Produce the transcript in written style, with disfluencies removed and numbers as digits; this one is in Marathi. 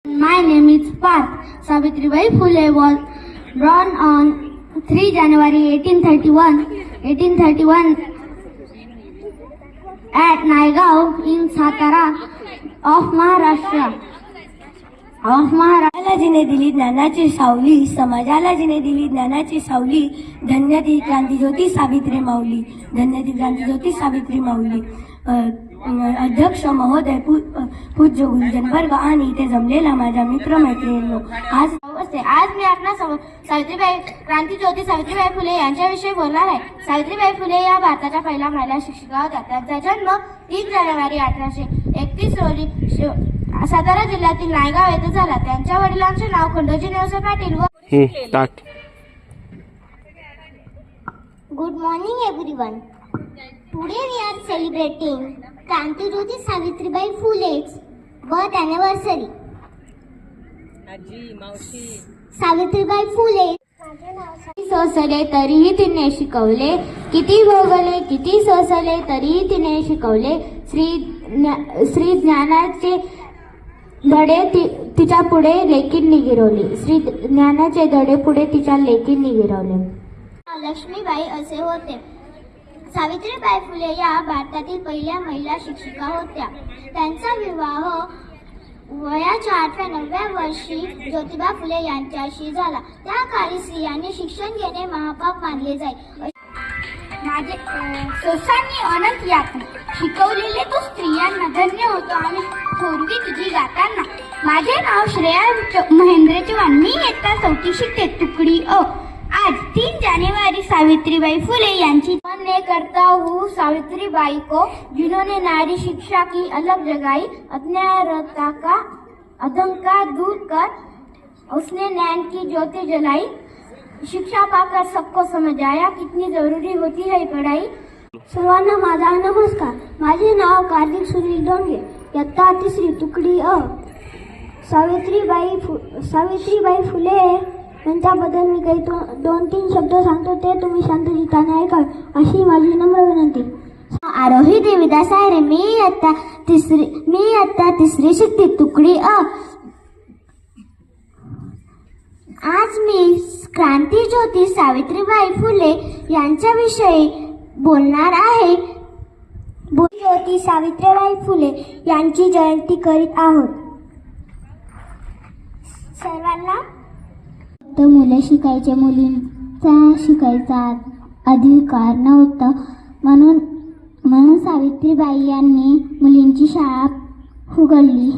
My name is Parth. Savitribai Phule was born on 3 January 1831 at Naigaon in Satara of Maharashtra. समाजाला जिने दिली ज्ञानाची सावली, समाजाला जिने दिली ज्ञानाची सावली, धन्य ती क्रांतीज्योती सावित्री माऊली, धन्य ती क्रांतीज्योती सावित्री माऊली. अध्यक्ष महोदय, पूज्य गुरुजन वर्ग आणि इथे जमलेला माझ्या मित्रमैत्रिणींनो, आज मी आपणासमोर सावित्रीबाई क्रांतीज्योती सावित्रीबाई फुले यांच्याविषयी बोलणार आहे. सावित्रीबाई फुले या भारताच्या पहिल्या महिला शिक्षिका होत्या. त्यांचा जन्म 3 जानेवारी 1831 रोजी सातारा जिल्ह्यातील नायगाव येथे झाला. त्यांच्या वडिलांचे नाव खंडोजी नेवसे पाटील व Good morning everyone. Today we are celebrating Krantijyoti Savitribai Phule's birth anniversary. Savitribai Phule सोसले तरीही तिने शिकवले, किती भोगले किती सोसले तरीही तिने शिकवले. श्री ज्ञानाचे धडे तिच्या पुढे लेकींनी गिरवले. श्री ज्ञानाचे धडे पुढे तिच्या लेकींनी गिरवले. लक्ष्मीबाई असे होते. सावित्रीबाई फुले या भारतातील पहिल्या महिला शिक्षिका होत्या. त्यांचा विवाह वयाच्या 8व्या-9व्या वर्षी ज्योतिबा फुले यांच्याशी झाला. त्या काळी स्त्रियांनी शिक्षण घेणे महापाप मानले जाई. माझे सोसांनी अनंत यातना शिकवलेले तो स्त्रियांना धन्य होतो आणि थोरवी तुझी गाताना. माझे नाव श्रेया महेंद्र चव्हाण. मी इयत्ता 4थी शिकते, तुकडी अ. आज 3 जानेवारी सावित्रीबाई फुले यांची ने करता हूँ सावित्रीबाई को, जिन्होंने नारी शिक्षा की अलग जगाई. अज्ञानता का अधंकार दूर कर उसने ज्ञान की ज्योति जलाई. शिक्षा पाकर सबको समझ आया कितनी जरूरी होती है पढ़ाई. सर्वांना माझा नमस्कार. माझे नाव कार्तिक सुनील डोंगे, इयत्ता 3री, तुकडी अ. सावित्रीबाई फुले यांच्याबद्दल मी काही 2-3 शब्द सांगतो, ते तुम्ही शांतचित्ताने ऐका अशी माझी नम्र विनंती. आरोही देविदास आहे रे. मी इयत्ता 3री शिकते, तुकडी अ. आज मी क्रांतीज्योती सावित्रीबाई फुले यांच्याविषयी बोलणार आहे. ज्योती सावित्रीबाई फुले यांची जयंती करीत आहोत. सर्वांना तर मुलं शिकायचे, मुलींचा शिकायचा अधिकार नव्हता. म्हणून सावित्रीबाई यांनी मुलींची शाळा उघडली.